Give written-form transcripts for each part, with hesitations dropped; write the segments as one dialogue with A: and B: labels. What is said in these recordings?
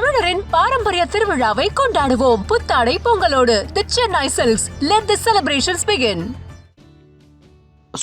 A: தமிழரின் பாரம்பரிய திருவிழாவை கொண்டாடுவோம் புத்தாடை பொங்கலோடு. The Chennai Silks. Let the celebrations begin.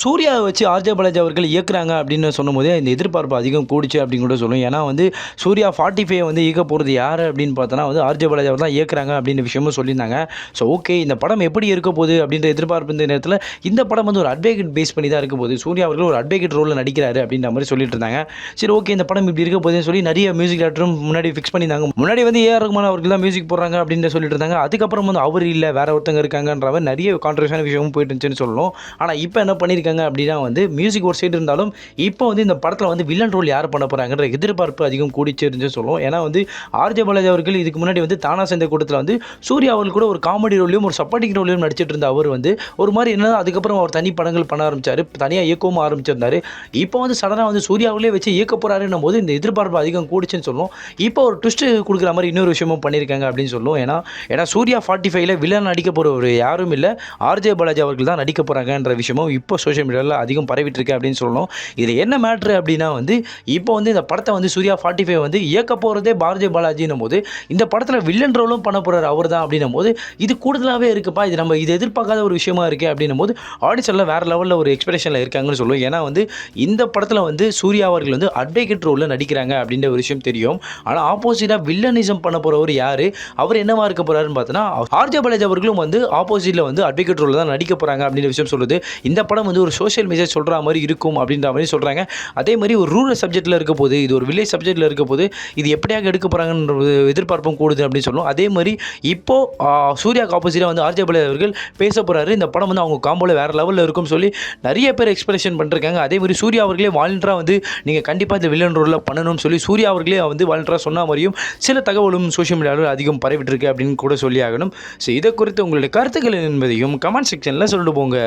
B: சூர்யாவை வச்சு ஆர்ஜே பாலாஜி அவர்கள் இயக்குறாங்க அப்படின்னு சொல்லும்போதே இந்த எதிர்பார்ப்பு அதிகம் கூடிச்சு அப்படின்னு கூட சொல்லுவோம். ஏன்னா வந்து சூர்யா 45 வந்து இயக்க போகிறது யார் அப்படின்னு பார்த்தோன்னா வந்து ஆர்ஜே பாலாஜி அவர் தான் இயக்குறாங்க அப்படின்ற விஷயமும் சொல்லியிருந்தாங்க. ஸோ ஓகே, இந்த படம் எப்படி இருக்க போகுது அப்படின்ற எதிர்பார்ப்பு இந்த நேரத்தில் இந்த படம் வந்து ஒரு அட்வொகேட் பேஸ் பண்ணி தான் இருக்க போகுது. சூர்யா அவர்கள் ஒரு அட்வொகேட் ரோலில் நடிக்கிறாரு அப்படின்ற மாதிரி சொல்லிட்டு இருந்தாங்க. சரி ஓகே, இந்த படம் இப்படி இருக்க போகுதுன்னு சொல்லி நிறைய மியூசிக் டேரக்டரும் முன்னாடி ஃபிக்ஸ் பண்ணியிருந்தாங்க. முன்னாடி வந்து ஏஆர் ரஹ்மான் அவர்கள் தான் மியூசிக் போடுறாங்க அப்படின்னு சொல்லிட்டு இருந்தாங்க. அதுக்கப்புறம் வந்து அவர் இல்லை வேற ஒருத்தங்க இருக்காங்கன்ற மாதிரி நிறைய கான்ட்ரவர்ஷியலான விஷயமும் போயிட்டு இருந்துச்சுன்னு சொல்லணும். ஆனால் இப்போ என்ன பண்ணியிருக்காங்க அப்படின்னா வந்து மியூசிக் ஒரு சைடு இருந்தாலும் இப்போ வந்து இந்த படத்தில் வந்து வில்லன் ரோல் யார் பண்ண போகிறாங்கன்ற எதிர்பார்ப்பு அதிகம் கூடிச்சிருந்து சொல்லுவோம். ஏன்னா வந்து ஆர்ஜே பாலாஜி அவர்கள் இதுக்கு முன்னாடி வந்து தானா சேர்ந்த கூட்டத்தில் வந்து சூர்யா அவர்கள் கூட ஒரு காமெடி ரோலையும் ஒரு சப்போர்ட்டிங் ரோலையும் நடிச்சிட்டு இருந்த அவர் வந்து ஒரு மாதிரி என்ன அதுக்கப்புறம் அவர் தனி படங்கள் பண்ண ஆரம்பிச்சார், தனியாக இயக்கவும் ஆரம்பிச்சிருந்தாரு. இப்போ வந்து சடனாக வந்து சூர்யாவிலே வச்சு இயக்க போகிறாருன்னும் போது இந்த எதிர்பார்ப்பு அதிகம் கூடிச்சுன்னு சொல்லுவோம். இப்போ ஒரு ட்விஸ்ட் கொடுக்குற மாதிரி இன்னொரு விஷயமும் பண்ணியிருக்காங்க அப்படின்னு சொல்லுவோம். ஏன்னா சூர்யா 45ல் வில்லன் நடிக்க போகிற ஒரு யாரும் இல்லை, ஆர்ஜே பாலாஜி அவர்கள் தான் நடிக்க போகிறாங்கன்ற விஷயமும் இப்போ சோஷியல் மீடியாவில் அதிகம் பரவிட்டு இருக்கு அப்படின்னு சொல்லணும். இதில் என்ன மேட்ரு அப்படின்னா வந்து இப்போ வந்து இந்த படத்தை வந்து சூர்யா 45 வந்து இயக்க போகிறதே ஆர்ஜே பாலாஜின்னும் போது இந்த படத்தில் வில்லன் ரோலும் பண்ண போகிறார் அவர் தான் அப்படின்னும் போது இது கூடுதலாகவே இருக்குப்பா, இது எதிர்பார்க்காத ஒரு விஷயமா இருக்குது அப்படின்னும் போது ஆடிஷனில் வேறு லெவலில் ஒரு எக்ஸ்பெக்டேஷனில் இருக்காங்கன்னு சொல்லுவோம். ஏன்னா வந்து இந்த படத்தில் வந்து சூர்யா அவர்கள் வந்து அட்வொகேட் ரோலில் நடிக்கிறாங்க அப்படின்ற ஒரு விஷயம் தெரியும். ஆனால் ஆப்போசிட்டாக வில்லனிசம் பண்ண போகிறவர் யார், அவர் என்னவா இருக்க போகிறாருன்னு பார்த்தோன்னா ஆர்ஜே பாலாஜி அவர்களும் வந்து ஆப்போசிட்டில் வந்து அட்வொகேட் ரோலில் தான் நடிக்க போகிறாங்க அப்படின்ற விஷயம் சொல்லுது. இந்த படம் வந்து ஒரு சோஷியல் மெசேஜ் சொல்கிற மாதிரி இருக்கும் அப்படின்ற மாதிரி சொல்கிறாங்க. அதே மாதிரி ஒரு ரூரல் சப்ஜெக்டில் இருக்க போது, இது ஒரு வில்லேஜ் சப்ஜெக்டில் இருக்க போது இது எப்படியாக எடுக்க போகிறாங்கன்ற எதிர்பார்ப்பும் கூடுது அப்படின்னு சொல்லுவோம். அதே மாதிரி இப்போது சூர்யாவுக்கு ஆப்போசிட்டாக வந்து ஆர்ஜே பாலாஜி அவர்கள் பேச போகிறாரு. இந்த படம் வந்து அவங்க காம்போல வேறு லெவலில் இருக்கும்னு சொல்லி நிறைய பேர் எக்ஸ்பிரஷன் பண்ணிருக்காங்க. அதே மாதிரி சூர்யா அவர்களே வாலண்டராக வந்து நீங்கள் கண்டிப்பாக இந்த வில்லன் ரோலில் பண்ணணும்னு சொல்லி சூர்யா அவர்களே வந்து வாலண்டராக சொன்ன மாதிரியும் சில தகவலும் சோஷியல் மீடியாவில் அதிகம் பரவிட்டு இருக்கு அப்படின்னு கூட சொல்லி ஆகணும். ஸோ இதை குறித்து உங்களுடைய கருத்துக்கள் என்பதையும் கமெண்ட் செக்ஷனில் சொல்லிட்டு போங்க.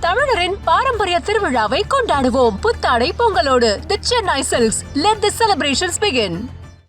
A: தமிழரின் பாரம்பரிய திருவிழாவை கொண்டாடுவோம் புத்தாடை பொங்கலோடு. The Chennai Silks. Let the celebrations begin.